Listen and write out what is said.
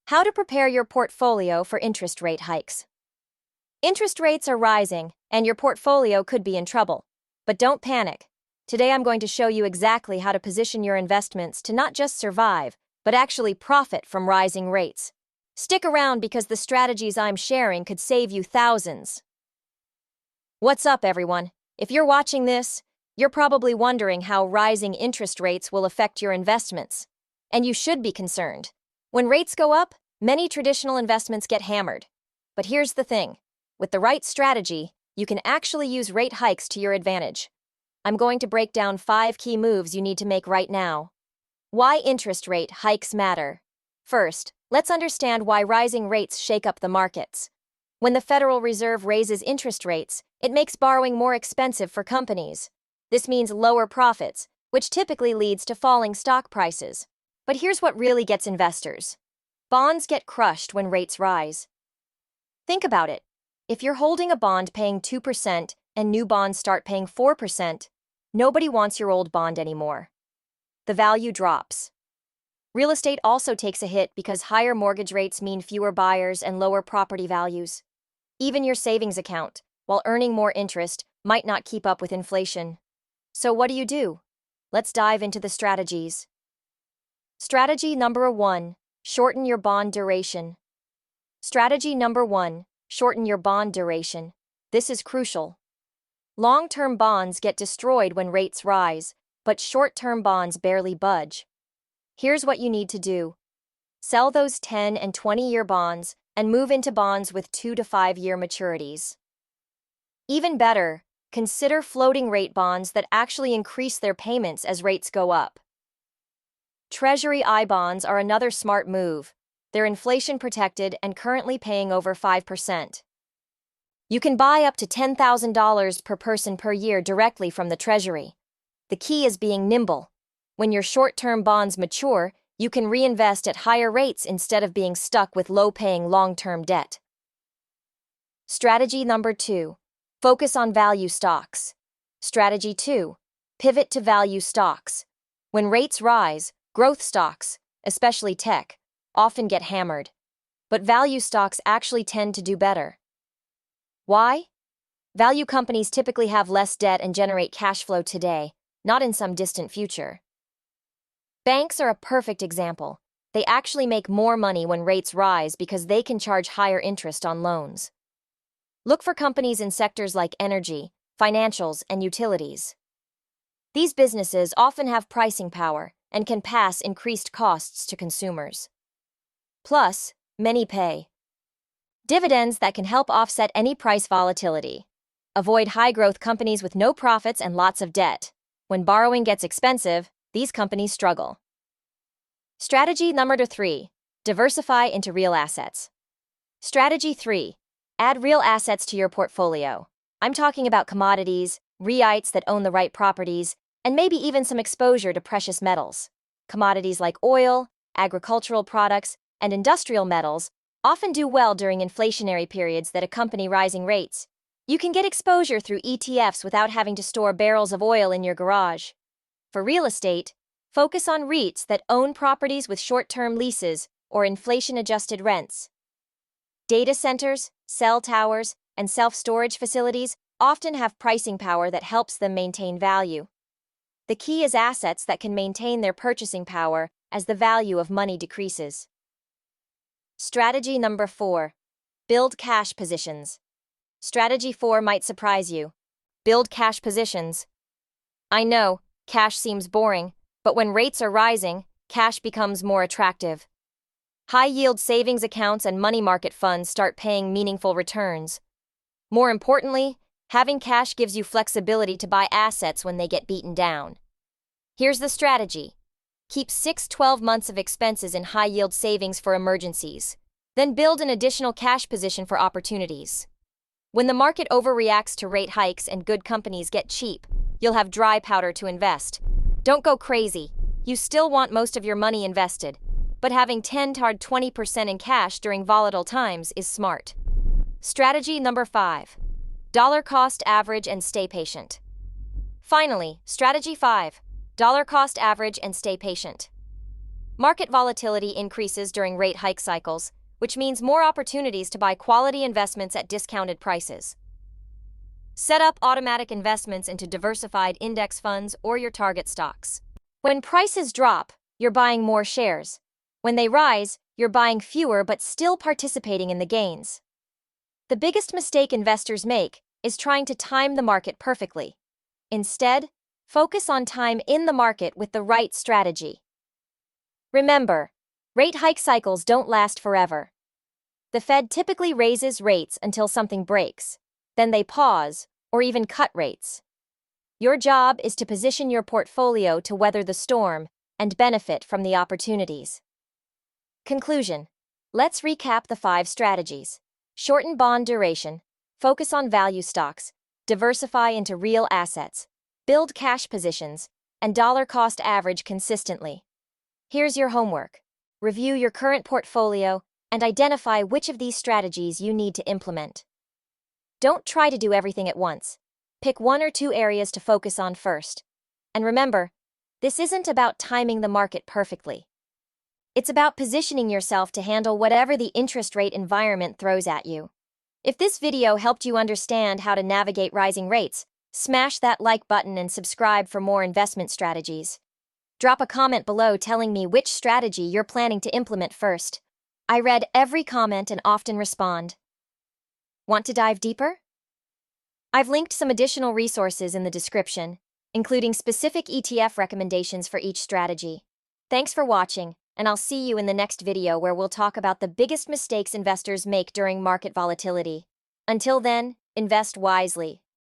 How to prepare your portfolio for interest rate hikes. Interest rates are rising, and your portfolio could be in trouble. But don't panic. Today I'm going to show you exactly how to position your investments to not just survive, but actually profit from rising rates. Stick around because the strategies I'm sharing could save you thousands. What's up, everyone? If you're watching this, you're probably wondering how rising interest rates will affect your investments. And you should be concerned. When rates go up, many traditional investments get hammered. But here's the thing. With the right strategy, you can actually use rate hikes to your advantage. I'm going to break down 5 key moves you need to make right now. Why interest rate hikes matter. First, let's understand why rising rates shake up the markets. When the Federal Reserve raises interest rates, it makes borrowing more expensive for companies. This means lower profits, which typically leads to falling stock prices. But here's what really gets investors. Bonds get crushed when rates rise. Think about it. If you're holding a bond paying 2% and new bonds start paying 4%, nobody wants your old bond anymore. The value drops. Real estate also takes a hit because higher mortgage rates mean fewer buyers and lower property values. Even your savings account, while earning more interest, might not keep up with inflation. So what do? Let's dive into the strategies. Strategy number 1. Shorten your bond duration. Strategy number 1. Shorten your bond duration. This is crucial. Long-term bonds get destroyed when rates rise, but short-term bonds barely budge. Here's what you need to do. Sell those 10 and 20-year bonds and move into bonds with 2 to 5-year maturities. Even better, consider floating-rate bonds that actually increase their payments as rates go up. Treasury I-bonds are another smart move. They're inflation-protected and currently paying over 5%. You can buy up to $10,000 per person per year directly from the Treasury. The key is being nimble. When your short-term bonds mature, you can reinvest at higher rates instead of being stuck with low-paying long-term debt. Strategy number 2. Focus on value stocks. Strategy 2. Pivot to value stocks. When rates rise, growth stocks, especially tech, often get hammered. But value stocks actually tend to do better. Why? Value companies typically have less debt and generate cash flow today, not in some distant future. Banks are a perfect example. They actually make more money when rates rise because they can charge higher interest on loans. Look for companies in sectors like energy, financials, and utilities. These businesses often have pricing power and can pass increased costs to consumers. Plus, many pay dividends that can help offset any price volatility. Avoid high-growth companies with no profits and lots of debt. When borrowing gets expensive, these companies struggle. Strategy number 3. Diversify into real assets. Strategy 3. Add real assets to your portfolio. I'm talking about commodities, REITs that own the right properties, and maybe even some exposure to precious metals. Commodities like oil, agricultural products, and industrial metals often do well during inflationary periods that accompany rising rates. You can get exposure through ETFs without having to store barrels of oil in your garage. For real estate, focus on REITs that own properties with short-term leases or inflation-adjusted rents. Data centers, cell towers, and self-storage facilities often have pricing power that helps them maintain value. The key is assets that can maintain their purchasing power as the value of money decreases. Strategy number 4. Build cash positions. Strategy 4 might surprise you. Build cash positions. I know, cash seems boring, but when rates are rising, cash becomes more attractive. High-yield savings accounts and money market funds start paying meaningful returns. More importantly, having cash gives you flexibility to buy assets when they get beaten down. Here's the strategy. Keep 6-12 months of expenses in high-yield savings for emergencies. Then build an additional cash position for opportunities. When the market overreacts to rate hikes and good companies get cheap, you'll have dry powder to invest. Don't go crazy. You still want most of your money invested, but having 10-20% in cash during volatile times is smart. Strategy number 5. Dollar cost average and stay patient. Finally, strategy 5. Dollar cost average and stay patient. Market volatility increases during rate hike cycles, which means more opportunities to buy quality investments at discounted prices. Set up automatic investments into diversified index funds or your target stocks. When prices drop, you're buying more shares. When they rise, you're buying fewer but still participating in the gains. The biggest mistake investors make is trying to time the market perfectly. Instead, focus on time in the market with the right strategy. Remember, rate hike cycles don't last forever. The Fed typically raises rates until something breaks. Then they pause, or even cut rates. Your job is to position your portfolio to weather the storm and benefit from the opportunities. Conclusion. Let's recap the 5 strategies. Shorten bond duration, focus on value stocks, diversify into real assets, build cash positions, and dollar cost average consistently. Here's your homework. Review your current portfolio and identify which of these strategies you need to implement. Don't try to do everything at once. Pick 1 or 2 areas to focus on first. And remember, this isn't about timing the market perfectly. It's about positioning yourself to handle whatever the interest rate environment throws at you. If this video helped you understand how to navigate rising rates, smash that like button and subscribe for more investment strategies. Drop a comment below telling me which strategy you're planning to implement first. I read every comment and often respond. Want to dive deeper? I've linked some additional resources in the description, including specific ETF recommendations for each strategy. Thanks for watching, and I'll see you in the next video where we'll talk about the biggest mistakes investors make during market volatility. Until then, invest wisely.